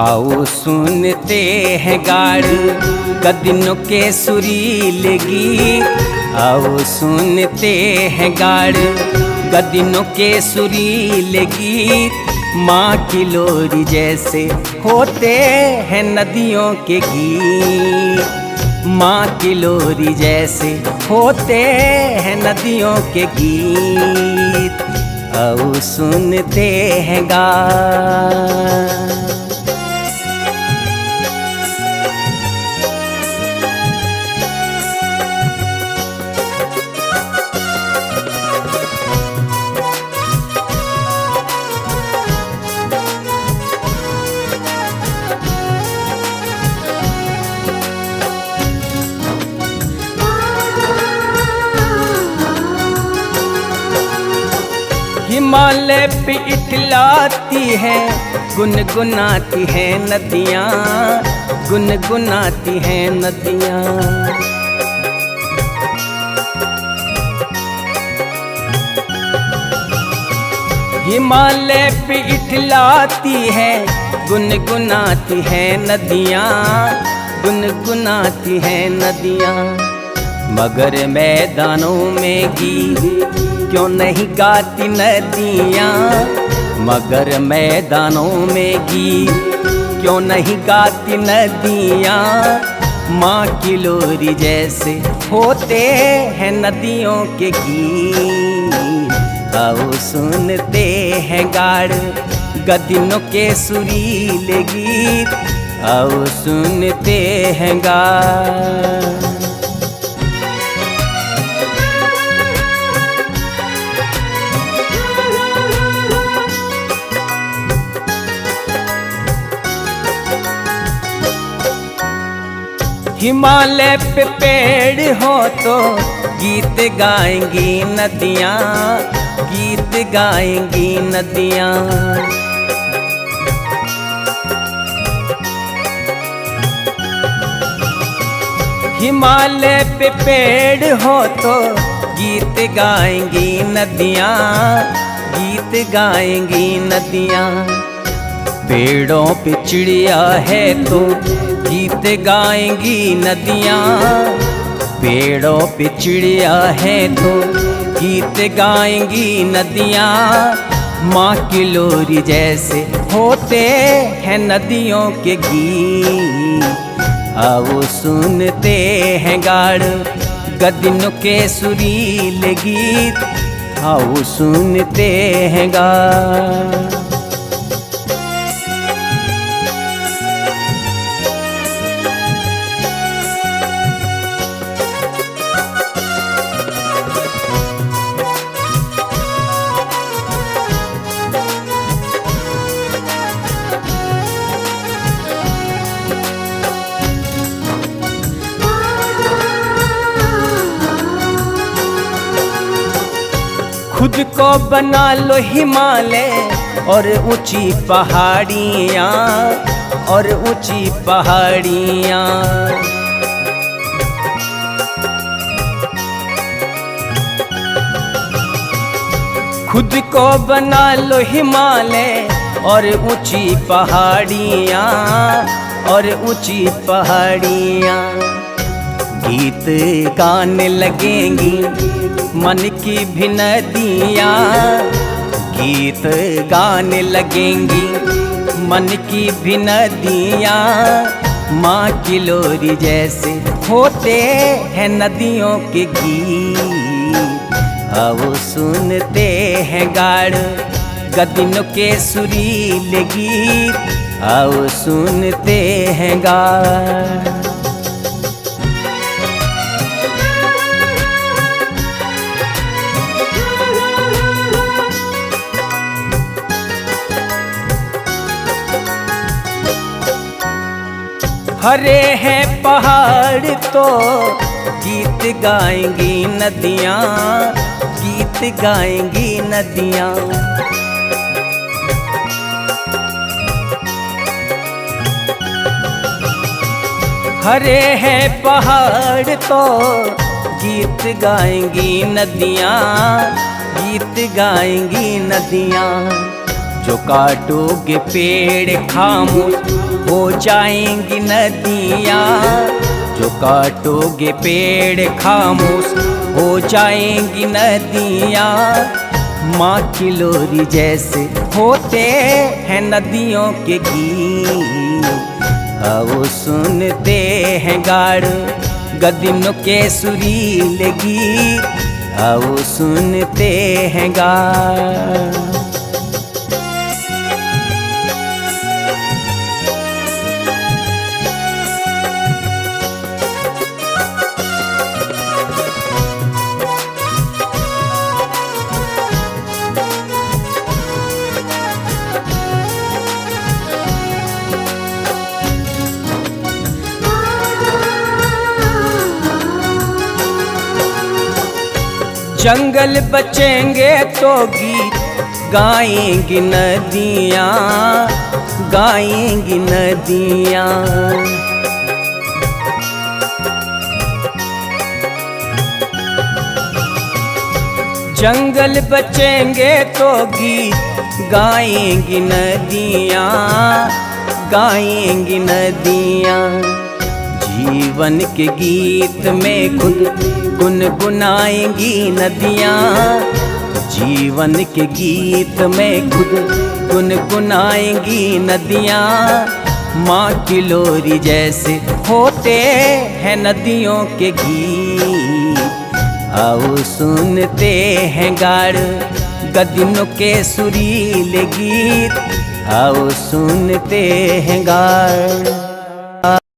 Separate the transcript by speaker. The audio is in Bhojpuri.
Speaker 1: आओ सुनते हैं गाड़ गदिनों के सुरीले गीत। आओ सुनते हैं गाड़ गदिनों के सुरीले गीत। माँ की लोरी जैसे होते हैं नदियों के गीत। माँ की लोरी जैसे होते हैं नदियों के गीत। आओ सुनते हैं गाड़। हिमालय पे इठलाती है गुनगुनाती है नदियाँ, गुनगुनाती है नदियाँ। हिमालय पे इठलाती है गुनगुनाती है नदियाँ, गुनगुनाती है नदियाँ। मगर मैदानों में गीत क्यों नहीं गाती नदियाँ। मगर मैदानों में गीत क्यों नहीं गाती नदियाँ। माँ की लोरी जैसे होते हैं नदियों के गीत। आओ सुनते हैं गाड़ गदिनों के सुरीले गीत। आओ सुनते हैं गाड़। हिमालय पे पेड़ हो तो गीत गाएंगी नदियाँ, गीत गाएंगी नदियाँ। हिमालय पे पेड़ हो तो गीत गाएंगी नदियाँ, गीत गाएंगी नदियाँ। पेड़ों पे चिड़िया है तो गीत गाएंगी नदियाँ। पेड़ों पे चिड़िया है तो गीत गाएंगी नदियाँ। माँ की लोरी जैसे होते हैं नदियों के गीत। आओ सुनते हैं गाड़ गदिनों के सुरीले गीत। आओ सुनते हैं गाड़। खुद को बना लो हिमालय और ऊंची पहाड़ियाँ, और ऊंची पहाड़ियाँ। खुद को बना लो हिमालय और ऊंची पहाड़ियाँ, और ऊंची पहाड़ियाँ। गीत गाने लगेंगी मन की भी नदियाँ। गीत गाने लगेंगी मन की भी नदियाँ। माँ की लोरी जैसे होते हैं नदियों के गीत। आओ सुनते हैं गाड़ गदिनों के सुरीले गीत। आओ सुनते हैं गाड़। हरे हैं पहाड़ तो गीत गाएंगी नदियाँ, गीत गाएंगी नदियाँ। हरे हैं पहाड़ तो गीत गाएंगी नदियाँ, गीत गाएंगी नदियाँ। जो काटोगे पेड़ खामोश हो जाएंगी नदियाँ, जो काटोगे पेड़ खामोश हो जाएंगी नदियाँ। माँ की लोरी जैसे होते हैं नदियों के गीत, आओ सुनते हैं गाड़ गदिनों के सुरीले गीत, आओ सुनते हैं गाड़। जंगल बचेंगे तो गीत गाएंगी नदियाँ, गाएंगी नदियाँ। जंगल बचेंगे तो गीत गाएंगी नदियाँ, गाएंगी नदियाँ। जीवन के गीत में खुद गुनगुनाएंगी नदियाँ, जीवन के गीत में खुद गुनगुनाएंगी नदियाँ। माँ की लोरी जैसे होते हैं नदियों के गीत, आओ सुनते हैं गाड़ गदिनों के सुरीले गीत, आओ सुनते हैं गाड़।